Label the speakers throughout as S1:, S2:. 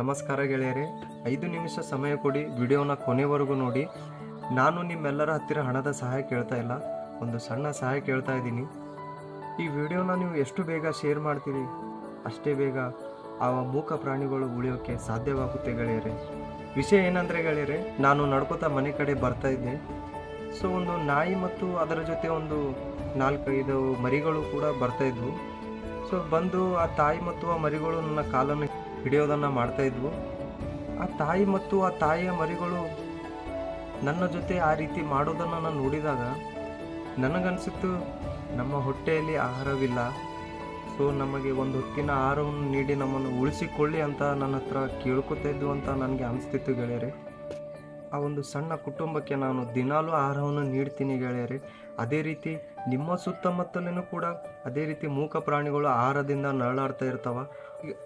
S1: ನಮಸ್ಕಾರ ಗೆಳೆಯರೇ, 5 ನಿಮಿಷ ಸಮಯ ಕೊಡಿ, ವಿಡಿಯೋನ ಕೊನೆವರೆಗೂ ನೋಡಿ. ನಾನು ನಿಮ್ಮೆಲ್ಲರ ಹತ್ತಿರ ಹಣದ ಸಹಾಯ ಕೇಳ್ತಾ ಇಲ್ಲ, ಒಂದು ಸಣ್ಣ ಸಹಾಯ ಕೇಳ್ತಾ ಇದ್ದೀನಿ. ಈ ವಿಡಿಯೋನ ನೀವು ಎಷ್ಟು ಬೇಗ ಶೇರ್ ಮಾಡ್ತೀರಿ ಅಷ್ಟೇ ಬೇಗ ಆ ಮೂಕ ಪ್ರಾಣಿಗಳು ಉಳಿಯೋಕ್ಕೆ ಸಾಧ್ಯವಾಗುತ್ತೆ ಗೆಳೆಯರೇ. ವಿಷಯ ಏನಂದರೆ ಗೆಳೆಯರೇ, ನಾನು ನಡ್ಕೋತಾ ಮನೆ ಕಡೆ ಬರ್ತಾ ಇದ್ದೆ. ಸೊ ಒಂದು ನಾಯಿ ಮತ್ತು ಅದರ ಜೊತೆ ಒಂದು 4-5 ಮರಿಗಳು ಕೂಡ ಬರ್ತಾ ಇದ್ವು. ಸೊ ಬಂದು ಆ ತಾಯಿ ಮತ್ತು ಆ ಮರಿಗಳು ನನ್ನ ಕಾಲನ್ನು ಹಿಡಿಯೋದನ್ನು ಮಾಡ್ತಾ ಇದ್ವು. ಆ ತಾಯಿ ಮತ್ತು ಆ ತಾಯಿಯ ಮರಿಗಳು ನನ್ನ ಜೊತೆ ಆ ರೀತಿ ಮಾಡೋದನ್ನು ನಾನು ನೋಡಿದಾಗ ನನಗನ್ಸಿತ್ತು, ನಮ್ಮ ಹೊಟ್ಟೆಯಲ್ಲಿ ಆಹಾರವಿಲ್ಲ, ಸೊ ನಮಗೆ ಒಂದು ಹೊತ್ತಿನ ಆಹಾರವನ್ನು ನೀಡಿ ನಮ್ಮನ್ನು ಉಳಿಸಿಕೊಳ್ಳಿ ಅಂತ ನನ್ನ ಹತ್ರ ಕೇಳ್ಕೊತಾ ಇದ್ದು ಅಂತ ನನಗೆ ಅನಿಸ್ತಿತ್ತು ಗೆಳೆಯರೆ. ಆ ಒಂದು ಸಣ್ಣ ಕುಟುಂಬಕ್ಕೆ ನಾನು ದಿನಾಲೂ ಆಹಾರವನ್ನು ನೀಡ್ತೀನಿ ಗೆಳೆಯರೆ. ಅದೇ ರೀತಿ ನಿಮ್ಮ ಸುತ್ತಮುತ್ತಲೂ ಕೂಡ ಅದೇ ರೀತಿ ಮೂಕ ಪ್ರಾಣಿಗಳು ಆಹಾರದಿಂದ ನರಳಾಡ್ತಾ ಇರ್ತಾವ.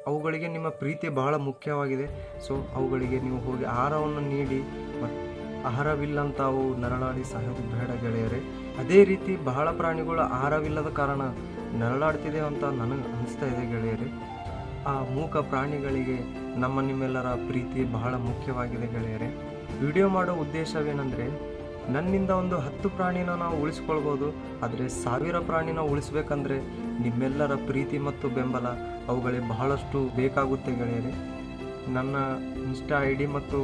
S1: ಅವುಗಳಿಗೆ ನಿಮ್ಮ ಪ್ರೀತಿ ಬಹಳ ಮುಖ್ಯವಾಗಿದೆ. ಸೊ ಅವುಗಳಿಗೆ ನೀವು ಹೋಗಿ ಆಹಾರವನ್ನು ನೀಡಿ, ಮತ್ತು ಆಹಾರವಿಲ್ಲ ಅಂತ ಅವು ನರಳಾಡಿ ಸಾಯೋದು ಬೇಡ ಗೆಳೆಯರೆ. ಅದೇ ರೀತಿ ಬಹಳ ಪ್ರಾಣಿಗಳು ಆಹಾರವಿಲ್ಲದ ಕಾರಣ ನರಳಾಡ್ತಿದೆ ಅಂತ ನನಗೆ ಅನಿಸ್ತಾ ಇದೆ ಗೆಳೆಯರೆ. ಆ ಮೂಕ ಪ್ರಾಣಿಗಳಿಗೆ ನಿಮ್ಮೆಲ್ಲರ ಪ್ರೀತಿ ಬಹಳ ಮುಖ್ಯವಾಗಿದೆ ಗೆಳೆಯರೆ. ವಿಡಿಯೋ ಮಾಡೋ ಉದ್ದೇಶವೇನೆಂದರೆ, ನನ್ನಿಂದ ಒಂದು 10 ಪ್ರಾಣಿನ ನಾವು ಉಳಿಸ್ಕೊಳ್ಬೋದು, ಆದರೆ 1000 ಪ್ರಾಣಿನ ಉಳಿಸ್ಬೇಕಂದ್ರೆ ನಿಮ್ಮೆಲ್ಲರ ಪ್ರೀತಿ ಮತ್ತು ಬೆಂಬಲ ಅವುಗಳಿಗೆ ಬಹಳಷ್ಟು ಬೇಕಾಗುತ್ತೆ ಗೆಳೆಯರೆ. ನನ್ನ ಇನ್ಸ್ಟಾ ID ಮತ್ತು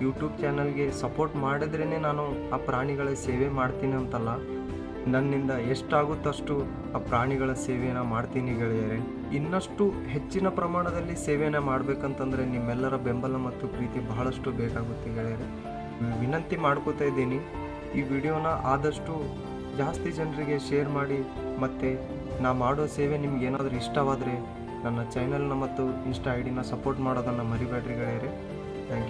S1: ಯೂಟ್ಯೂಬ್ ಚಾನಲ್ಗೆ ಸಪೋರ್ಟ್ ಮಾಡಿದ್ರೇ ನಾನು ಆ ಪ್ರಾಣಿಗಳ ಸೇವೆ ಮಾಡ್ತೀನಿ ಅಂತಲ್ಲ, ನನ್ನಿಂದ ಎಷ್ಟಾಗುತ್ತಷ್ಟು ಆ ಪ್ರಾಣಿಗಳ ಸೇವೆಯನ್ನು ಮಾಡ್ತೀನಿ ಗೆಳೆಯರೆ. ಇನ್ನಷ್ಟು ಹೆಚ್ಚಿನ ಪ್ರಮಾಣದಲ್ಲಿ ಸೇವೆಯನ್ನು ಮಾಡಬೇಕಂತಂದರೆ ನಿಮ್ಮೆಲ್ಲರ ಬೆಂಬಲ ಮತ್ತು ಪ್ರೀತಿ ಬಹಳಷ್ಟು ಬೇಕಾಗುತ್ತೆ ಗೆಳೆಯರೆ. ವಿನಂತಿ ಮಾಡ್ಕೋತಾ ಇದ್ದೀನಿ, ಈ ವಿಡಿಯೋನ ಆದಷ್ಟು ಜಾಸ್ತಿ ಜನರಿಗೆ ಶೇರ್ ಮಾಡಿ. ಮತ್ತು ನಾ ಮಾಡೋ ಸೇವೆ ನಿಮ್ಗೆ ಏನಾದರೂ ಇಷ್ಟವಾದರೆ ನನ್ನ ಚಾನಲ್ನ ಮತ್ತು ಇನ್ಸ್ಟಾ ID ಸಪೋರ್ಟ್ ಮಾಡೋದನ್ನು ಮರಿಬೇಡ್ರಿ ಗೆಳೆಯರೆ. Thank you.